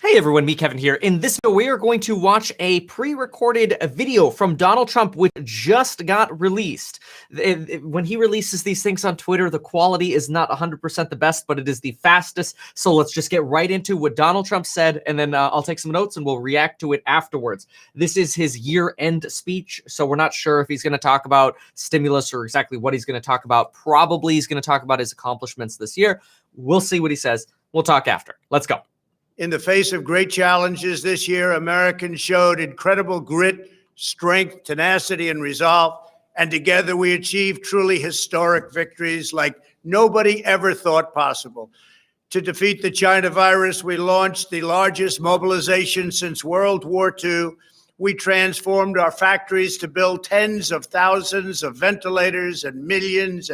Hey everyone, me Kevin here. In this video, we are going to watch a pre-recorded video from Donald Trump, which just got released. When he releases these things on Twitter, the quality is not 100% the best, but it is the fastest. So let's just get right into what Donald Trump said, and then I'll take some notes and we'll react to it afterwards. This is his year-end speech, so we're not sure if he's going to talk about stimulus or exactly what he's going to talk about. Probably he's going to talk about his accomplishments this year. We'll see what he says. We'll talk after. Let's go. In the face of great challenges this year, Americans showed incredible grit, strength, tenacity, and resolve. And together we achieved truly historic victories like nobody ever thought possible. To defeat the China virus, we launched the largest mobilization since World War II. We transformed our factories to build tens of thousands of ventilators and millions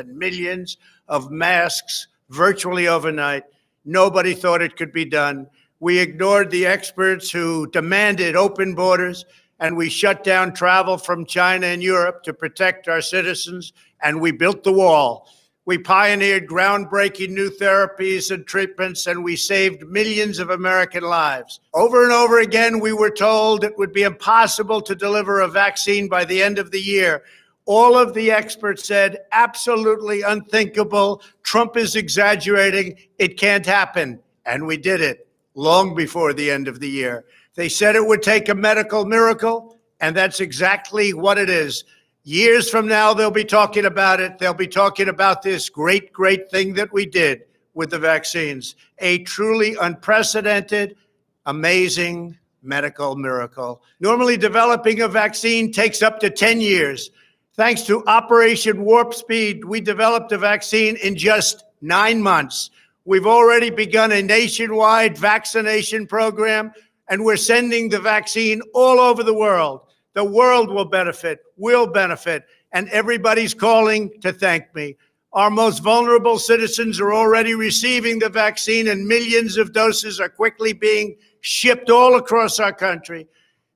of masks virtually overnight. Nobody thought it could be done. We ignored the experts who demanded open borders, and we shut down travel from China and Europe to protect our citizens, and we built the wall. We pioneered groundbreaking new therapies and treatments, and we saved millions of American lives. Over and over again, we were told it would be impossible to deliver a vaccine by the end of the year. All of the experts said, absolutely unthinkable. Trump is exaggerating. It can't happen. And we did it. Long before the end of the year. They said it would take a medical miracle, and that's exactly what it is. Years from now, they'll be talking about it. They'll be talking about this great thing that we did with the vaccines. A truly unprecedented, amazing medical miracle. Normally, developing a vaccine takes up to 10 years. Thanks to Operation Warp Speed, we developed a vaccine in just 9 months. We've already begun a nationwide vaccination program, and we're sending the vaccine all over the world. The world will benefit, and everybody's calling to thank me. Our most vulnerable citizens are already receiving the vaccine, and millions of doses are quickly being shipped all across our country.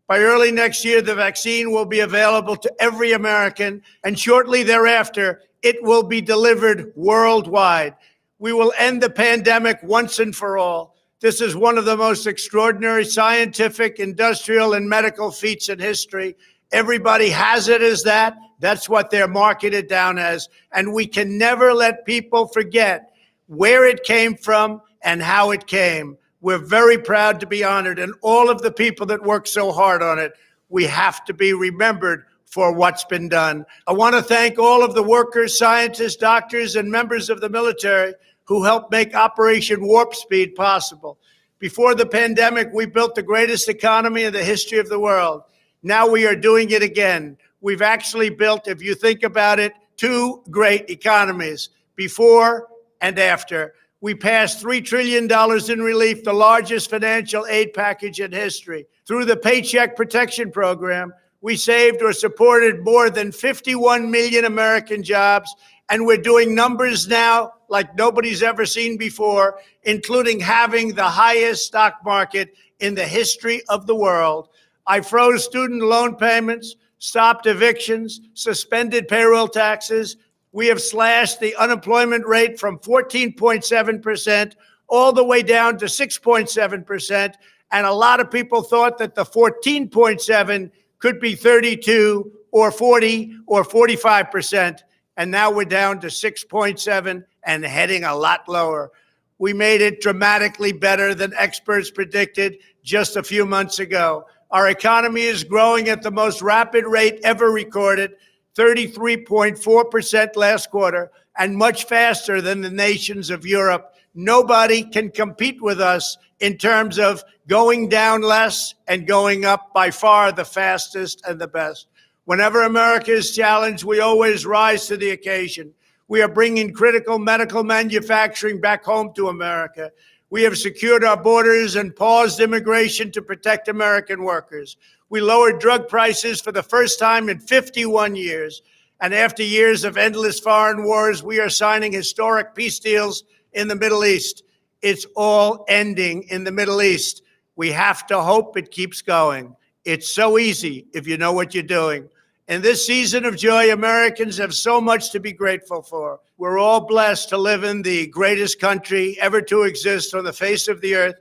By early next year, the vaccine will be available to every American, and shortly thereafter, it will be delivered worldwide. We will end the pandemic once and for all. This is one of the most extraordinary scientific, industrial, and medical feats in history. Everybody has it as that. That's what they're marketed down as. And we can never let people forget where it came from and how it came. We're very proud to be honored. And all of the people that worked so hard on it, we have to be remembered for what's been done. I want to thank all of the workers, scientists, doctors, and members of the military who helped make Operation Warp Speed possible. Before the pandemic, we built the greatest economy in the history of the world. Now we are doing it again. We've actually built, if you think about it, two great economies, before and after. We passed $3 trillion in relief, the largest financial aid package in history. Through the Paycheck Protection Program, we saved or supported more than 51 million American jobs, and we're doing numbers now like nobody's ever seen before, including having the highest stock market in the history of the world. I froze student loan payments, stopped evictions, suspended payroll taxes. We have slashed the unemployment rate from 14.7% all the way down to 6.7%. And a lot of people thought that the 14.7 could be 32 or 40 or 45%. And now we're down to 6.7 and heading a lot lower. We made it dramatically better than experts predicted just a few months ago. Our economy is growing at the most rapid rate ever recorded, 33.4% last quarter, and much faster than the nations of Europe. Nobody can compete with us in terms of going down less and going up by far the fastest and the best. Whenever America is challenged, we always rise to the occasion. We are bringing critical medical manufacturing back home to America. We have secured our borders and paused immigration to protect American workers. We lowered drug prices for the first time in 51 years. And after years of endless foreign wars, we are signing historic peace deals in the Middle East. It's all ending in the Middle East. We have to hope it keeps going. It's so easy if you know what you're doing. In this season of joy, Americans have so much to be grateful for. We're all blessed to live in the greatest country ever to exist on the face of the earth.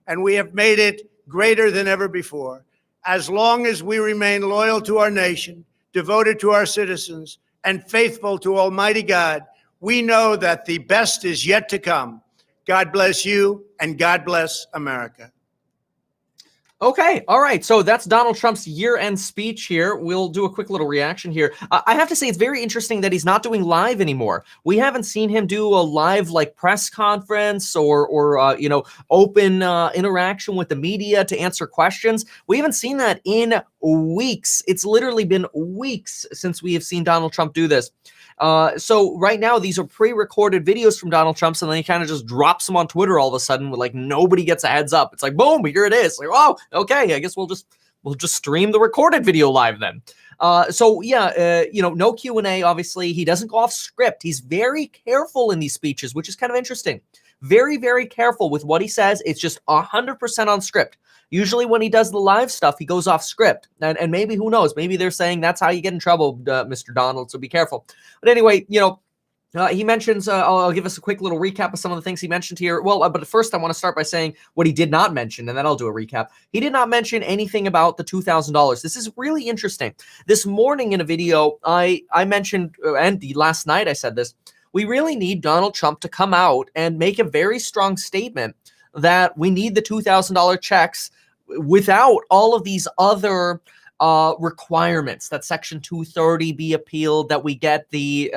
and we have made it greater than ever before. As long as we remain loyal to our nation, devoted to our citizens, and faithful to Almighty God, we know that the best is yet to come. God bless you, and God bless America. Okay, all right. So that's Donald Trump's year-end speech here. We'll do a quick little reaction here. I have to say it's very interesting that he's not doing live anymore. We haven't seen him do a live like press conference or open interaction with the media to answer questions. We haven't seen that in weeks. It's literally been weeks since we have seen Donald Trump do this. So right now, these are pre-recorded videos from Donald Trump, and then he kind of just drops them on Twitter all of a sudden, with like nobody gets a heads up. It's like, boom, here it is. Like, oh, okay, I guess we'll just stream the recorded video live then. No Q&A. Obviously, he doesn't go off script. He's very careful in these speeches, which is kind of interesting. Very, very careful with what he says. It's just 100% on script. Usually when he does the live stuff, he goes off script. And maybe, who knows, maybe they're saying that's how you get in trouble, Mr. Donald, so be careful. But anyway, he mentions, I'll give us a quick little recap of some of the things he mentioned here. Well, but first I want to start by saying what he did not mention, and then I'll do a recap. He did not mention anything about the $2,000. This is really interesting. This morning in a video, I mentioned, and last night I said this, we really need Donald Trump to come out and make a very strong statement that we need the $2,000 checks without all of these other requirements, that Section 230 be appealed, that we get the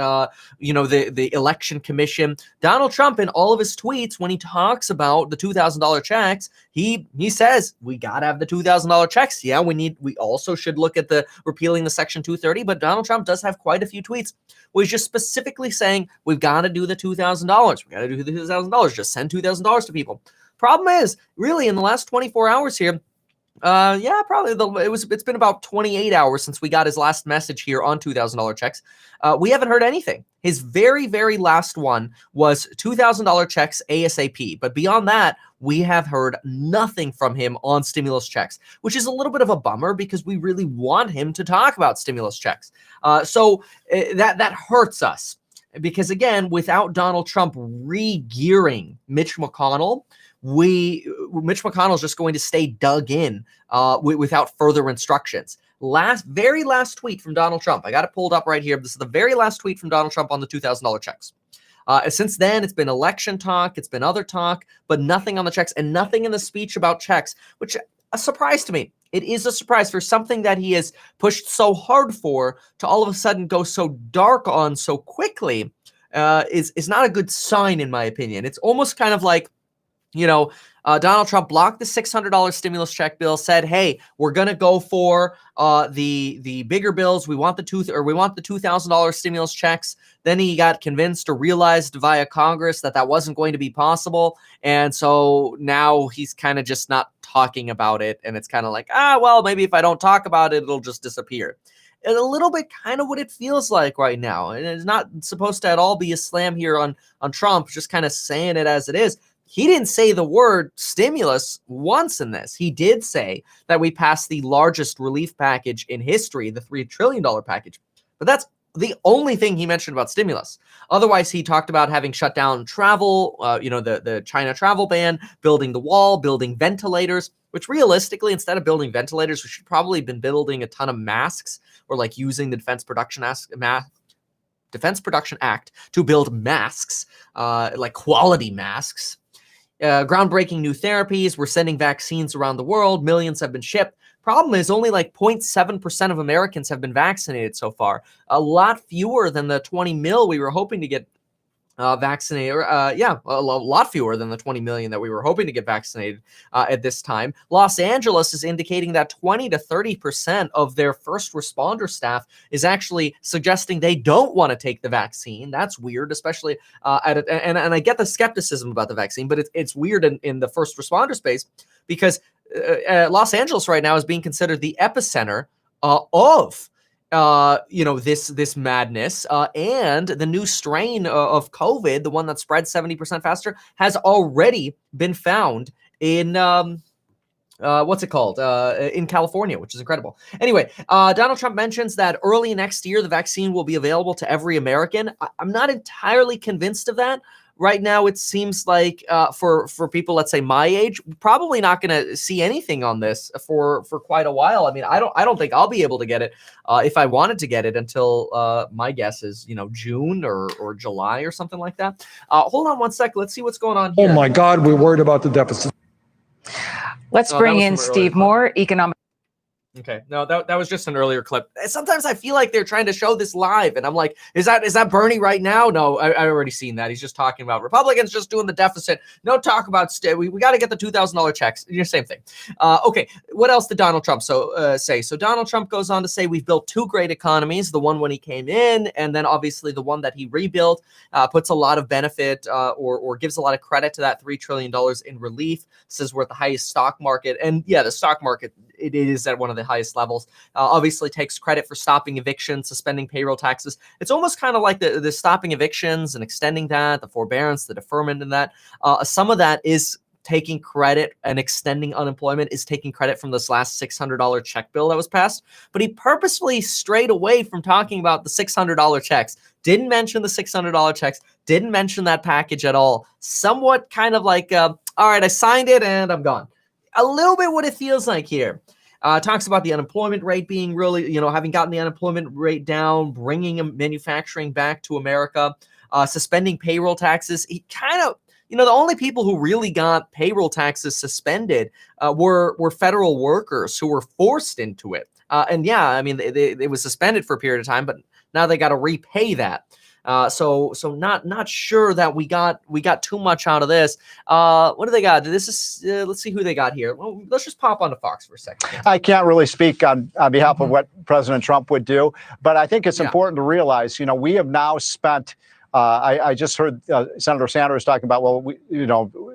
election commission. Donald Trump, in all of his tweets, when he talks about the $2,000 checks, he says we got to have the $2,000 checks. Yeah, we also should look at the repealing the Section 230, but Donald Trump does have quite a few tweets where he's just specifically saying we've got to do the $2,000. We got to do the $2,000. Just send $2,000 to people. Problem is, really, in the last 24 hours here, it's been about 28 hours since we got his last message here on $2,000 checks. We haven't heard anything. His very, very last one was $2,000 checks ASAP. But beyond that, we have heard nothing from him on stimulus checks, which is a little bit of a bummer because we really want him to talk about stimulus checks. So that hurts us because, again, without Donald Trump re-gearing Mitch McConnell, Mitch McConnell is just going to stay dug in without further instructions. Very last tweet from Donald Trump. I got it pulled up right here. This is the very last tweet from Donald Trump on the $2,000 checks. Since then, it's been election talk, it's been other talk, but nothing on the checks and nothing in the speech about checks, which a surprise to me. It is a surprise for something that he has pushed so hard for to all of a sudden go so dark on so quickly is not a good sign, in my opinion. It's almost kind of like, Donald Trump blocked the $600 stimulus check bill, said, hey, we're going to go for the bigger bills. We want the $2,000 stimulus checks. Then he got convinced or realized via Congress that wasn't going to be possible. And so now he's kind of just not talking about it. And it's kind of like, maybe if I don't talk about it, it'll just disappear. It's a little bit kind of what it feels like right now. And it's not supposed to at all be a slam here on Trump, just kind of saying it as it is. He didn't say the word stimulus once in this. He did say that we passed the largest relief package in history, the $3 trillion package. But that's the only thing he mentioned about stimulus. Otherwise, he talked about having shut down travel, the China travel ban, building the wall, building ventilators, which realistically, instead of building ventilators, we should probably have been building a ton of masks or like using the Defense Production Act to build masks, like quality masks. Groundbreaking new therapies. We're sending vaccines around the world. Millions have been shipped. Problem is only like 0.7% of Americans have been vaccinated so far. A lot fewer than the 20 mil we were hoping to get vaccinated. A lot fewer than the 20 million that we were hoping to get vaccinated at this time. Los Angeles is indicating that 20 to 30% of their first responder staff is actually suggesting they don't want to take the vaccine. That's weird, especially and I get the skepticism about the vaccine, but it's weird in the first responder space because Los Angeles right now is being considered the epicenter of this madness, and the new strain of COVID, the one that spreads 70% faster, has already been found in in California, which is incredible. Anyway, Donald Trump mentions that early next year the vaccine will be available to every American. I'm not entirely convinced of that. right now it seems like for people, let's say my age, probably not going to see anything on this for quite a while. I mean, I don't think I'll be able to get it if I wanted to get it until my guess is June or July or something like that. Hold on one sec. Let's see what's going on here. Oh my God, we're worried about the deficit. Let's bring in Steve Moore, economic. Okay, no, that was just an earlier clip. Sometimes I feel like they're trying to show this live, and I'm like, is that Bernie right now? No, I already seen that. He's just talking about Republicans just doing the deficit. No talk about we got to get the $2,000 checks. Same thing. Okay, what else did Donald Trump say? So Donald Trump goes on to say we've built two great economies, the one when he came in, and then obviously the one that he rebuilt. Puts a lot of benefit or gives a lot of credit to that $3 trillion in relief. Says we're at the highest stock market, and yeah, the stock market it is at one of the highest levels. Obviously takes credit for stopping evictions, suspending payroll taxes. It's almost kind of like the stopping evictions and extending that, the forbearance, the deferment in that. Some of that is taking credit and extending unemployment is taking credit from this last $600 check bill that was passed. But he purposefully strayed away from talking about the $600 checks. Didn't mention the $600 checks. Didn't mention that package at all. Somewhat kind of like, all right, I signed it and I'm gone. A little bit what it feels like here. Talks about the unemployment rate being really, having gotten the unemployment rate down, bringing manufacturing back to America, suspending payroll taxes. He kind of, the only people who really got payroll taxes suspended were federal workers who were forced into it. And yeah, I mean, it was suspended for a period of time, but now they got to repay that. So not sure that we got too much out of this. What do they got? This is let's see who they got here. Well, let's just pop onto Fox for a second. I can't really speak on behalf of what President Trump would do, but I think it's important to realize, we have now spent. I just heard Senator Sanders talking about,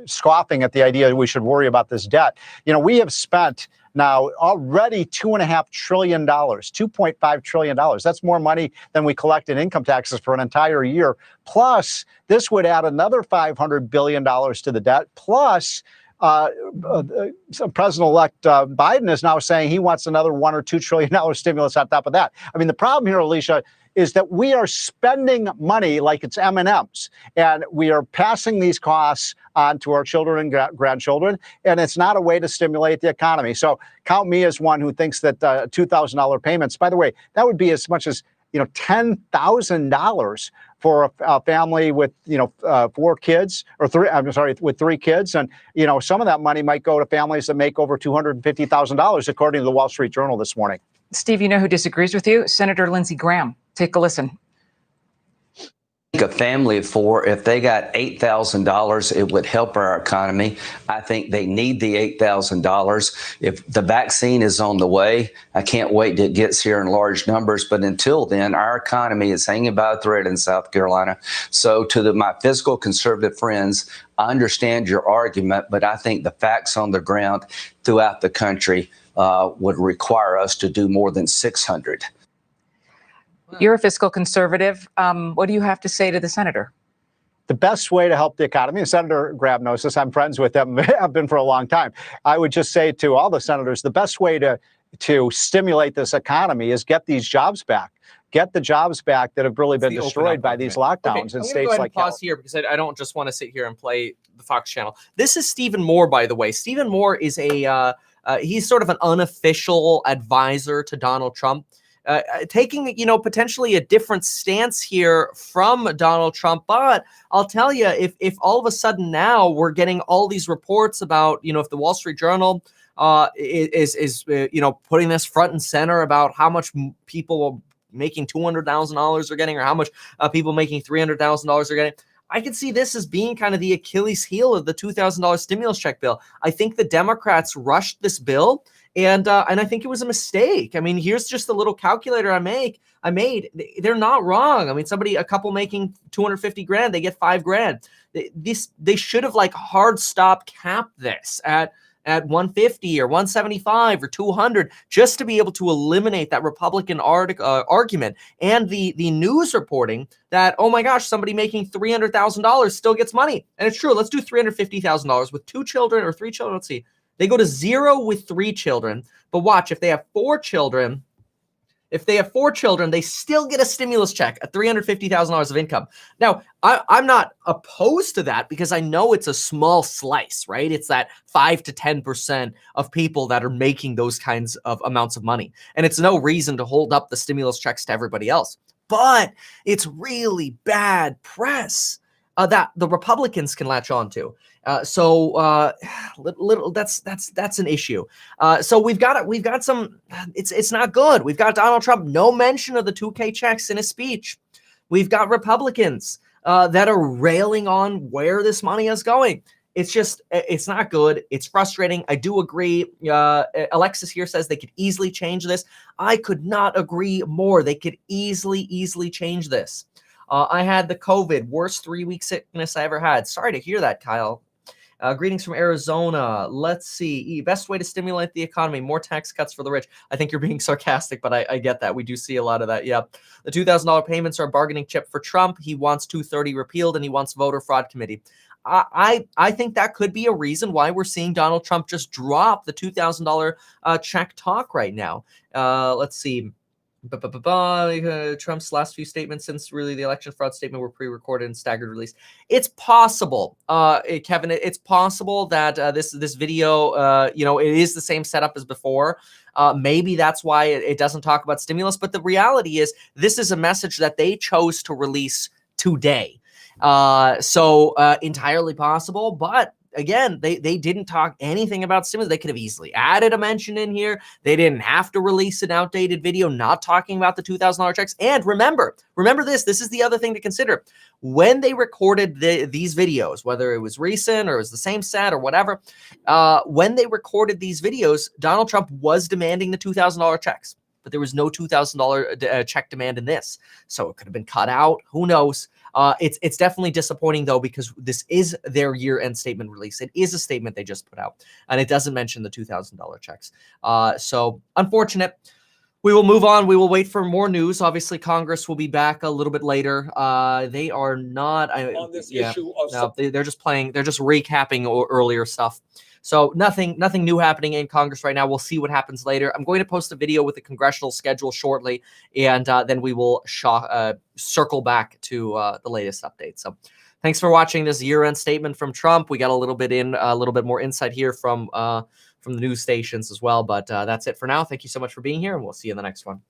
scoffing at the idea we should worry about this debt. We have spent now already $2.5 trillion, $2.5 trillion. That's more money than we collect in income taxes for an entire year. Plus, this would add another $500 billion to the debt. Plus, President-elect Biden is now saying he wants another $1 or $2 trillion stimulus on top of that. I mean, the problem here, Alicia, is that we are spending money like it's M&Ms, and we are passing these costs on to our children and grandchildren, and it's not a way to stimulate the economy. So count me as one who thinks that $2,000 payments, by the way, that would be as much as $10,000 for a family with 4 kids or 3. I'm sorry, with 3 kids, and some of that money might go to families that make over $250,000, according to the Wall Street Journal this morning. Steve, who disagrees with you? Senator Lindsey Graham. Take a listen. A family of 4, if they got $8,000, it would help our economy. I think they need the $8,000. If the vaccine is on the way, I can't wait till it gets here in large numbers. But until then, our economy is hanging by a thread in South Carolina. So to my fiscal conservative friends, I understand your argument, but I think the facts on the ground throughout the country would require us to do more than 600. You're a fiscal conservative. What do you have to say to the senator? The best way to help the economy, and Senator Graham knows this, I'm friends with them, I've been for a long time. I would just say to all the senators, the best way to stimulate this economy is get these jobs back. Get the jobs back that have really been destroyed by these lockdowns in states like California. Pause here because I don't just want to sit here and play the Fox channel. This is Stephen Moore, by the way. Stephen Moore is he's sort of an unofficial advisor to Donald Trump. Taking, potentially a different stance here from Donald Trump. But I'll tell you, if all of a sudden now we're getting all these reports about, if the Wall Street Journal is putting this front and center about how much people making $200,000 are getting or how much people making $300,000 are getting, I could see this as being kind of the Achilles heel of the $2,000 stimulus check bill. I think the Democrats rushed this bill. And I think it was a mistake. I mean, here's just a little calculator I made. They're not wrong. I mean, a couple making $250,000, they get $5,000. They should have hard stop capped this at 150 or 175 or 200 just to be able to eliminate that Republican argument and the news reporting that, oh my gosh, somebody making $300,000 still gets money. And it's true. Let's do $350,000 with 2 children or 3 children. Let's see. They go to 0 with 3 children, but watch, if they have 4 children, If they have 4 children, they still get a stimulus check at $350,000 of income. Now, I'm not opposed to that because I know it's a small slice, right? It's that 5 to 10% of people that are making those kinds of amounts of money. And it's no reason to hold up the stimulus checks to everybody else. But it's really bad press that the Republicans can latch on to. That's an issue. So we've got some. It's not good. We've got Donald Trump, no mention of the 2K checks in his speech. We've got Republicans that are railing on where this money is going. It's not good. It's frustrating. I do agree. Alexis here says they could easily change this. I could not agree more. They could easily change this. I had the COVID, worst 3-week sickness I ever had. Sorry to hear that, Kyle. Greetings from Arizona. Let's see. Best way to stimulate the economy, more tax cuts for the rich. I think you're being sarcastic, but I get that. We do see a lot of that. Yeah. The $2,000 payments are a bargaining chip for Trump. He wants 230 repealed and he wants voter fraud committee. I think that could be a reason why we're seeing Donald Trump just drop the $2,000 check talk right now. Let's see. Trump's last few statements since really the election fraud statement were pre-recorded and staggered release. It's possible, Kevin. It's possible that this video, it is the same setup as before. Maybe that's why it doesn't talk about stimulus. But the reality is, this is a message that they chose to release today. So entirely possible, but again, they didn't talk anything about stimulus. They could have easily added a mention in here. They didn't have to release an outdated video not talking about the $2,000 checks. And remember this is the other thing to consider. When they recorded these videos, whether it was recent or it was the same set or whatever, when they recorded these videos, Donald Trump was demanding the $2,000 checks, but there was no $2,000 check demand in this. So it could have been cut out. Who knows? It's definitely disappointing, though, because this is their year-end statement release. It is a statement they just put out, and it doesn't mention the $2,000 checks. So unfortunate. We will move on. We will wait for more news. Obviously, Congress will be back a little bit later. They are not on this issue. They're just playing. They're just recapping earlier stuff. So nothing new happening in Congress right now. We'll see what happens later. I'm going to post a video with the congressional schedule shortly, and then we will circle back to the latest updates. So thanks for watching this year-end statement from Trump. We got a little bit more insight here from the news stations as well. But that's it for now. Thank you so much for being here, and we'll see you in the next one.